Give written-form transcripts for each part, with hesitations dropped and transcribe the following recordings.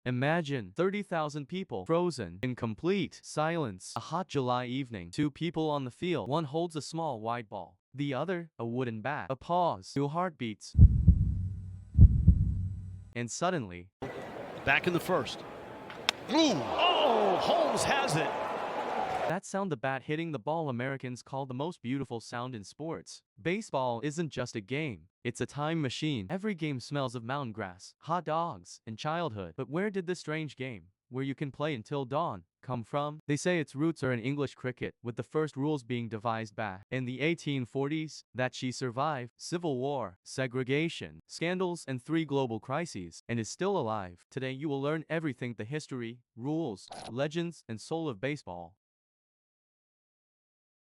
Imagine 30,000 people frozen in complete silence. A hot July evening. Two people on the field. One holds a small white ball. The other, a wooden bat. A pause. Two heartbeats. And suddenly, back in the first. Ooh. Oh, Holmes has it. that sound, the bat hitting the ball, Americans call the most beautiful sound in sports. Baseball isn't just a game, it's a time machine. Every game smells of mountain grass, hot dogs, and childhood. But where did this strange game, where you can play until dawn, come from? They say its roots are in English cricket, with the first rules being devised back in the 1840s. That she survived civil war, segregation, scandals, and 3 global crises, and is still alive. Today you will learn everything: the history, rules, legends, and soul of baseball.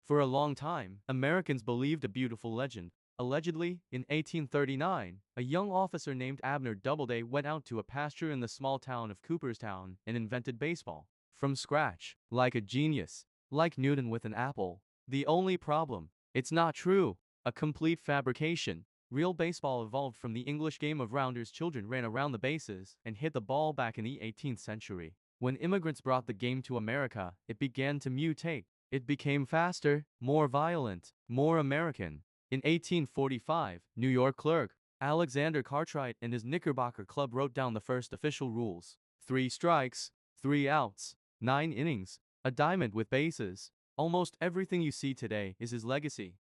For a long time, Americans believed a beautiful legend. Allegedly, in 1839, a young officer named Abner Doubleday went out to a pasture in the small town of Cooperstown and invented baseball from scratch, like a genius, like Newton with an apple. The only problem: it's not true. A complete fabrication. Real baseball evolved from the English game of rounders. Children ran around the bases and hit the ball back in the 18th century. When immigrants brought the game to America, it began to mutate. It became faster, more violent, more American. In 1845, New York clerk Alexander Cartwright and his Knickerbocker Club wrote down the first official rules: 3 strikes, 3 outs, 9 innings, a diamond with bases. Almost everything you see today is his legacy.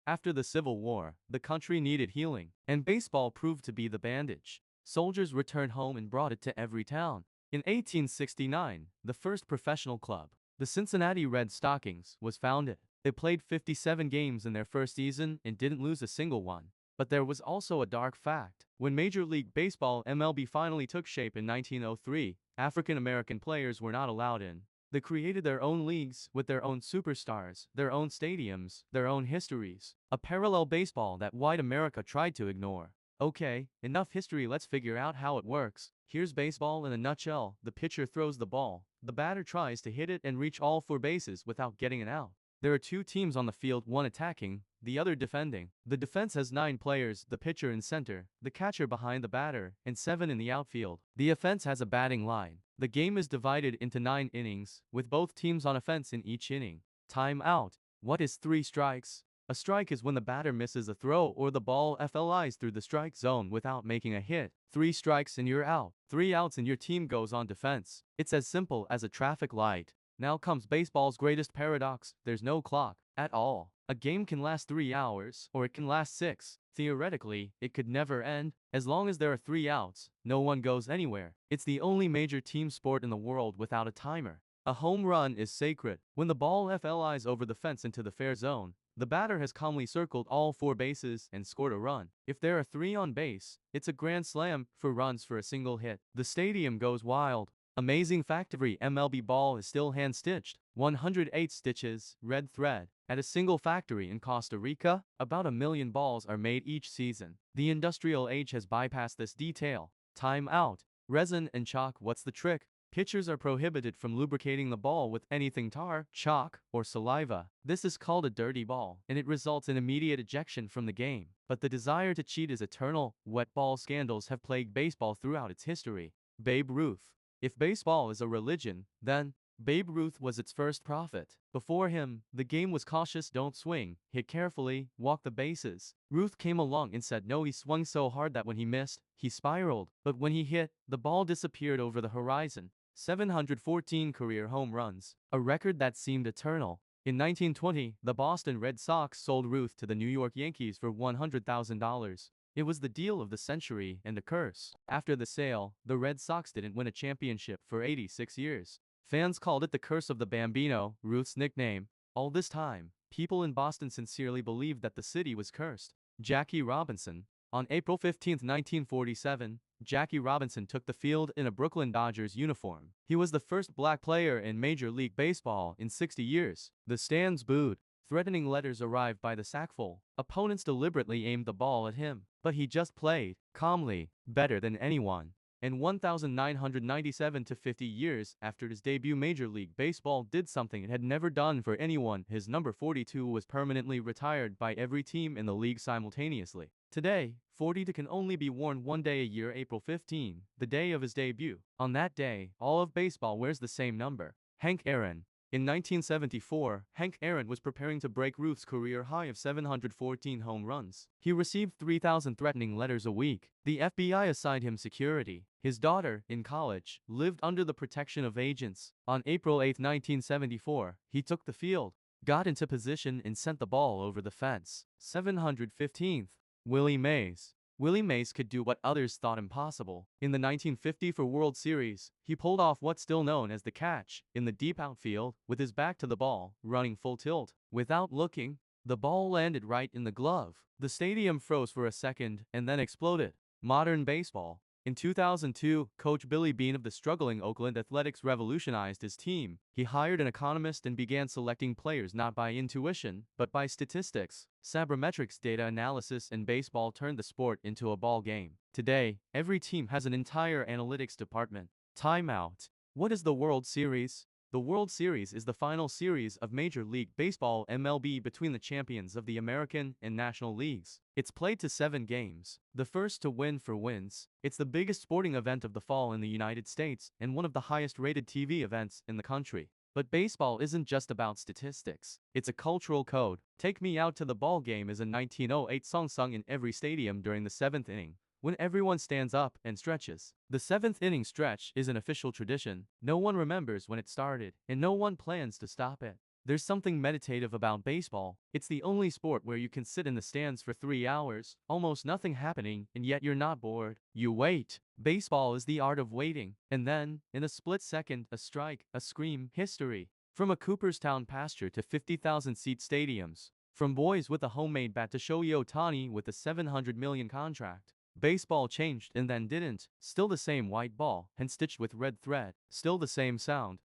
After the Civil War, the country needed healing, and baseball proved to be the bandage. Soldiers returned home and brought it to every town. In 1869, the first professional club, the Cincinnati Red Stockings, was founded. They played 57 games in their first season and didn't lose a single one. But there was also a dark fact. When Major League Baseball (MLB) finally took shape in 1903, African American players were not allowed in. They created their own leagues with their own superstars, their own stadiums, their own histories. A parallel baseball that white America tried to ignore. Okay, enough history, let's figure out how it works. Here's baseball in a nutshell. The pitcher throws the ball. The batter tries to hit it and reach all 4 bases without getting an out. There are 2 teams on the field, one attacking, the other defending. The defense has 9 players: the pitcher in center, the catcher behind the batter, and 7 in the outfield. The offense has a batting line. The game is divided into 9 innings, with both teams on offense in each inning. Time out. What is 3 strikes? A strike is when the batter misses a throw or the ball flies through the strike zone without making a hit. 3 strikes and you're out. 3 outs and your team goes on defense. It's as simple as a traffic light. Now comes baseball's greatest paradox: there's no clock at all. A game can last 3 hours, or it can last 6. Theoretically, it could never end. As long as there are 3 outs, no one goes anywhere. It's the only major team sport in the world without a timer. A home run is sacred. When the ball flies over the fence into the fair zone, the batter has calmly circled all 4 bases and scored a run. If there are 3 on base, it's a grand slam. 4 runs for a single hit. The stadium goes wild. Amazing fact: every MLB ball is still hand-stitched. 108 stitches, red thread. At a single factory in Costa Rica, about 1 million balls are made each season. The industrial age has bypassed this detail. Time out. Resin and chalk. What's the trick? Pitchers are prohibited from lubricating the ball with anything: tar, chalk, or saliva. This is called a dirty ball, and it results in immediate ejection from the game. But the desire to cheat is eternal. Wet ball scandals have plagued baseball throughout its history. Babe Ruth. If baseball is a religion, then Babe Ruth was its first prophet. Before him, the game was cautious: don't swing, hit carefully, walk the bases. Ruth came along and said no. He swung so hard that when he missed, he spiraled. But when he hit, the ball disappeared over the horizon. 714 career home runs, a record that seemed eternal. In 1920, the Boston Red Sox sold Ruth to the New York Yankees for $100,000. It was the deal of the century and a curse. After the sale, the Red Sox didn't win a championship for 86 years. Fans called it the curse of the Bambino, Ruth's nickname. All this time, people in Boston sincerely believed that the city was cursed. Jackie Robinson. On April 15, 1947, Jackie Robinson took the field in a Brooklyn Dodgers uniform. He was the first black player in Major League Baseball in 60 years. The stands booed. Threatening letters arrived by the sackful. Opponents deliberately aimed the ball at him, but he just played calmly, better than anyone. In 1997, to 50 years after his debut, Major League Baseball did something it had never done for anyone. His number 42 was permanently retired by every team in the league simultaneously. Today, 42 can only be worn one day a year, April 15, the day of his debut. On that day, all of baseball wears the same number. Hank Aaron. In 1974, Hank Aaron was preparing to break Ruth's career high of 714 home runs. He received 3,000 threatening letters a week. The FBI assigned him security. His daughter, in college, lived under the protection of agents. On April 8, 1974, he took the field, got into position and sent the ball over the fence. 715th. Willie Mays. Willie Mays could do what others thought impossible. In the 1954 World Series, he pulled off what's still known as the catch, in the deep outfield, with his back to the ball, running full tilt. Without looking, the ball landed right in the glove. The stadium froze for a second and then exploded. Modern baseball. In 2002, Coach Billy Beane of the struggling Oakland Athletics revolutionized his team. He hired an economist and began selecting players not by intuition, but by statistics. Sabermetrics data analysis in baseball turned the sport into a ball game. Today, every team has an entire analytics department. Timeout. What is the World Series? The World Series is the final series of Major League Baseball (MLB) between the champions of the American and National Leagues. It's played to 7 games. The first to win wins. It's the biggest sporting event of the fall in the United States and one of the highest rated TV events in the country. But baseball isn't just about statistics. It's a cultural code. Take Me Out to the Ball Game is a 1908 song sung in every stadium during the 7th inning, when everyone stands up and stretches. The 7th inning stretch is an official tradition. No one remembers when it started, and no one plans to stop it. There's something meditative about baseball. It's the only sport where you can sit in the stands for 3 hours, almost nothing happening, and yet you're not bored. You wait. Baseball is the art of waiting. And then, in a split second, a strike, a scream, history. From a Cooperstown pasture to 50,000-seat stadiums. From boys with a homemade bat to Shohei Ohtani with a $700 million contract. Baseball changed and then didn't. Still the same white ball, and stitched with red thread. Still the same sound.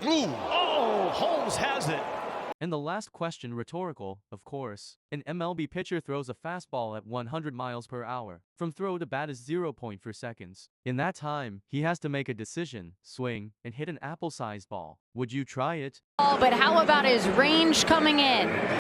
Ooh. Oh, Holmes has it. And the last question rhetorical, of course. An MLB pitcher throws a fastball at 100 miles per hour. From throw to bat is 0.4 seconds. In that time, he has to make a decision, swing, and hit an apple-sized ball. Would you try it? Oh, but how about his range coming in?